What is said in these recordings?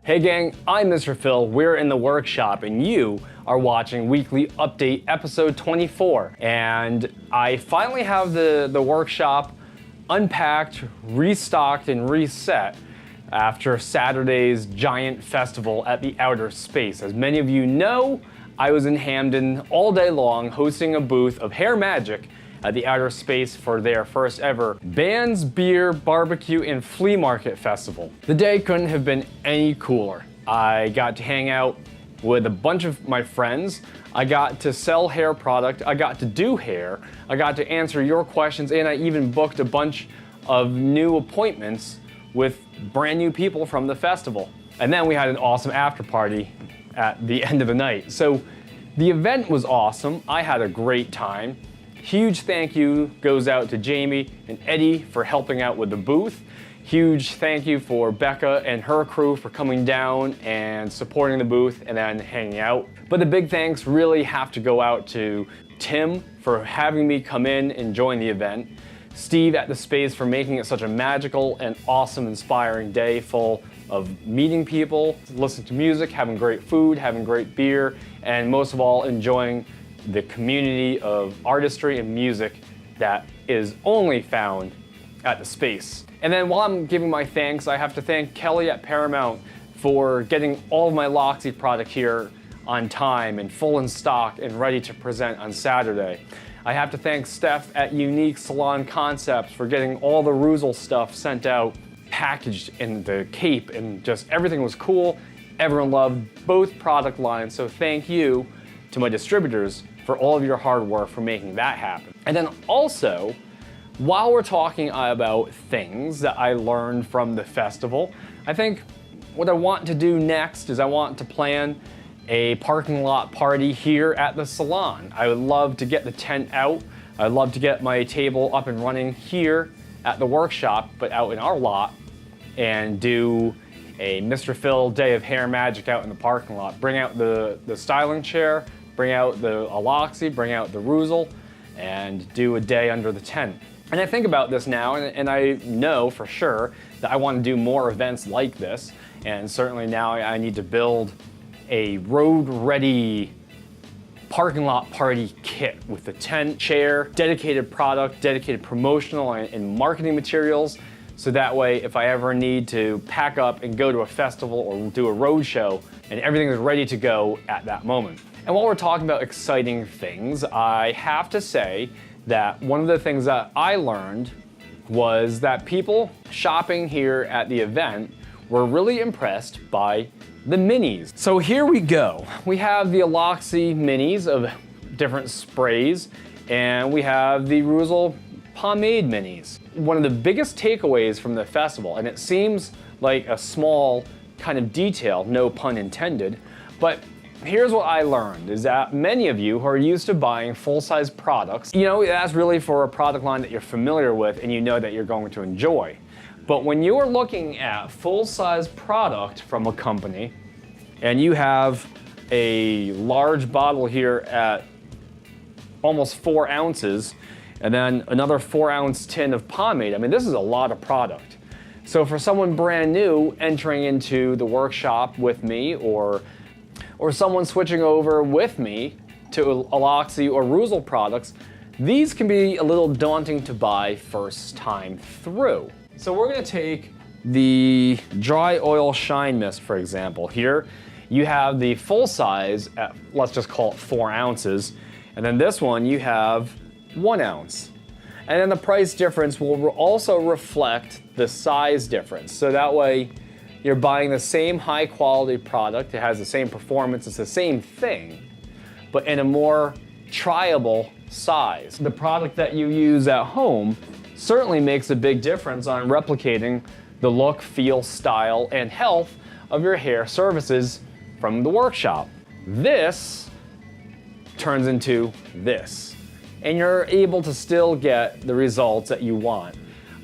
Hey gang, I'm Mr. Phil, we're in the workshop, and you are watching Weekly Update episode 24. And I finally have the workshop unpacked, restocked, and reset after Saturday's giant festival at the Outer Space. As many of you know, I was in Hamden all day long hosting a booth of hair magic at the Outer Space for their first ever Bands, Beer, Barbecue, and Flea Market Festival. The day couldn't have been any cooler. I got to hang out with a bunch of my friends. I got to sell hair product. I got to do hair. I got to answer your questions, and I even booked a bunch of new appointments with brand new people from the festival. And then we had an awesome after party at the end of the night. So the event was awesome. I had a great time. Huge thank you goes out to Jamie and Eddie for helping out with the booth. Huge thank you for Becca and her crew for coming down and supporting the booth and then hanging out. But the big thanks really have to go out to Tim for having me come in and join the event, Steve at the Space for making it such a magical and awesome, inspiring day full of meeting people, listening to music, having great food, having great beer, and most of all, enjoying the community of artistry and music that is only found at the Space. And then while I'm giving my thanks, I have to thank Kelly at Paramount for getting all of my Loxy product here on time and full in stock and ready to present on Saturday. I have to thank Steph at Unique Salon Concepts for getting all the Ruzel stuff sent out, packaged in the cape, and just everything was cool. Everyone loved both product lines, so thank you to my distributors for all of your hard work for making that happen. And then also, while we're talking about things that I learned from the festival, I think what I want to do next is I want to plan a parking lot party here at the Salon. I would love to get the tent out. I'd love to get my table up and running here at the workshop, but out in our lot, and do a Mr. Phil Day of Hair Magic out in the parking lot. Bring out the styling chair, bring out the Aloxy, bring out the Ruzel, and do a day under the tent. And I think about this now, and I know for sure that I want to do more events like this, and certainly now I need to build a road-ready parking lot party kit with the tent, chair, dedicated product, dedicated promotional and marketing materials, so that way if I ever need to pack up and go to a festival or do a road show, and everything is ready to go at that moment. And while we're talking about exciting things, I have to say that one of the things that I learned was that people shopping here at the event were really impressed by the minis. So here we go. We have the Aloxy minis of different sprays, and we have the Ruzel pomade minis. One of the biggest takeaways from the festival, and it seems like a small kind of detail, no pun intended, but here's what I learned, is that many of you who are used to buying full-size products, you know, that's really for a product line that you're familiar with and you know that you're going to enjoy. But when you are looking at full-size product from a company, and you have a large bottle here at almost 4 ounces, and then another 4-ounce tin of pomade, I mean, this is a lot of product. So for someone brand new entering into the workshop with me, or someone switching over with me to Aloxy or Ruzel products, these can be a little daunting to buy first time through. So we're gonna take the dry oil shine mist, for example. Here you have the full size at, let's just call it 4 ounces, and then this one you have 1 ounce. And then the price difference will also reflect the size difference. So that way you're buying the same high quality product, it has the same performance, it's the same thing, but in a more triable size. The product that you use at home certainly makes a big difference on replicating the look, feel, style, and health of your hair services from the workshop. This turns into this, and you're able to still get the results that you want,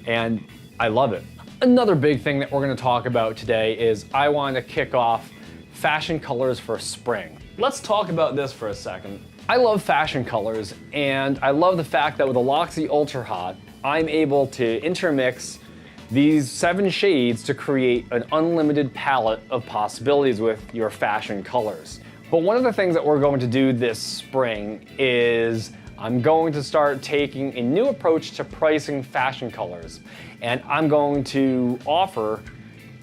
and I love it. Another big thing that we're going to talk about today is I want to kick off fashion colors for spring. Let's talk about this for a second. I love fashion colors, and I love the fact that with the Aloxy Ultra Hot, I'm able to intermix these 7 shades to create an unlimited palette of possibilities with your fashion colors. But one of the things that we're going to do this spring is I'm going to start taking a new approach to pricing fashion colors. And I'm going to offer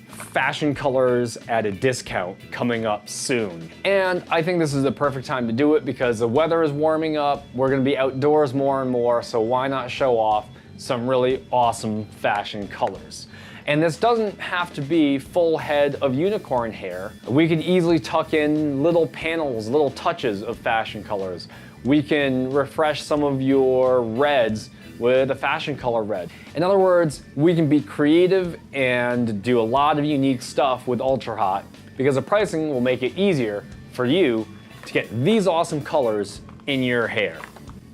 fashion colors at a discount coming up soon. And I think this is the perfect time to do it because the weather is warming up, we're gonna be outdoors more and more, so why not show off some really awesome fashion colors. And this doesn't have to be full head of unicorn hair. We could easily tuck in little panels, little touches of fashion colors. We can refresh some of your reds with a fashion color red. In other words, we can be creative and do a lot of unique stuff with Ultra Hot because the pricing will make it easier for you to get these awesome colors in your hair.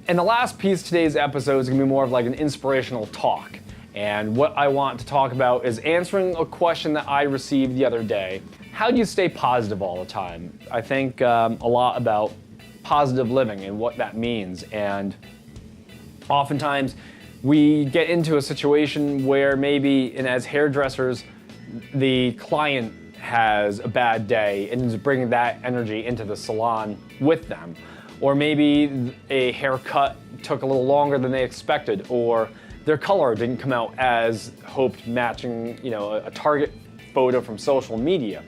And the last piece of today's episode is gonna be more of like an inspirational talk. And what I want to talk about is answering a question that I received the other day. How do you stay positive all the time? I think a lot about positive living and what that means. And oftentimes we get into a situation where maybe, and as hairdressers, the client has a bad day and is bringing that energy into the salon with them. Or maybe a haircut took a little longer than they expected, or their color didn't come out as hoped, matching, a target photo from social media.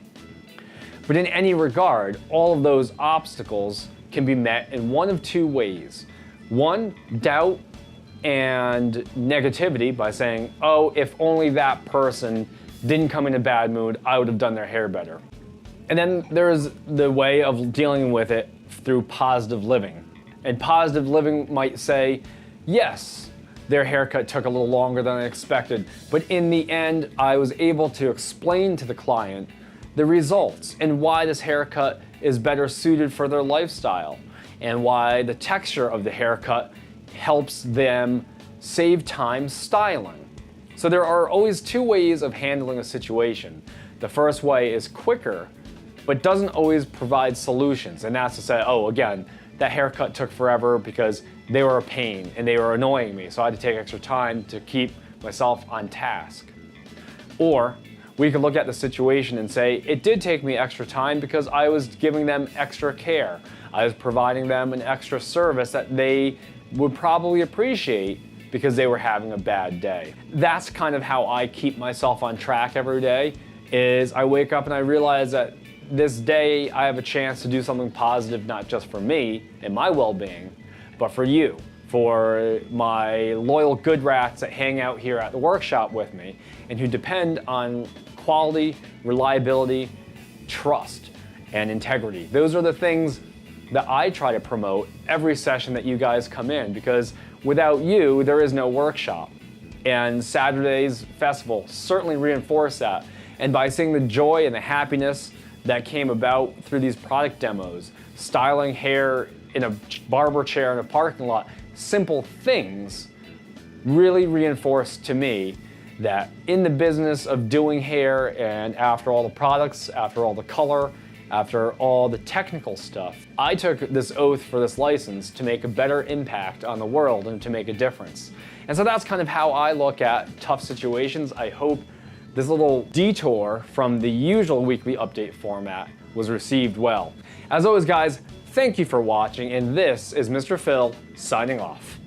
But in any regard, all of those obstacles can be met in one of 2 ways. One, doubt and negativity by saying, oh, if only that person didn't come in a bad mood, I would have done their hair better. And then there's the way of dealing with it through positive living. And positive living might say, yes, their haircut took a little longer than I expected, but in the end, I was able to explain to the client the results and why this haircut is better suited for their lifestyle and why the texture of the haircut helps them save time styling. So there are always 2 ways of handling a situation. The first way is quicker, but doesn't always provide solutions. And that's to say, oh, again, that haircut took forever because they were a pain and they were annoying me, so I had to take extra time to keep myself on task. Or we could look at the situation and say, it did take me extra time because I was giving them extra care. I was providing them an extra service that they would probably appreciate because they were having a bad day. That's kind of how I keep myself on track every day, is I wake up and I realize that this day I have a chance to do something positive, not just for me and my well-being, but for you, for my loyal good rats that hang out here at the workshop with me and who depend on quality, reliability, trust, and integrity. Those are the things that I try to promote every session that you guys come in, because without you, there is no workshop. And Saturday's festival certainly reinforced that. And by seeing the joy and the happiness that came about through these product demos, styling hair in a barber chair in a parking lot, simple things really reinforced to me that in the business of doing hair, and after all the products, after all the color, after all the technical stuff, I took this oath for this license to make a better impact on the world and to make a difference. And so that's kind of how I look at tough situations. I hope this little detour from the usual weekly update format was received well. As always, guys, thank you for watching, and this is Mr. Phil signing off.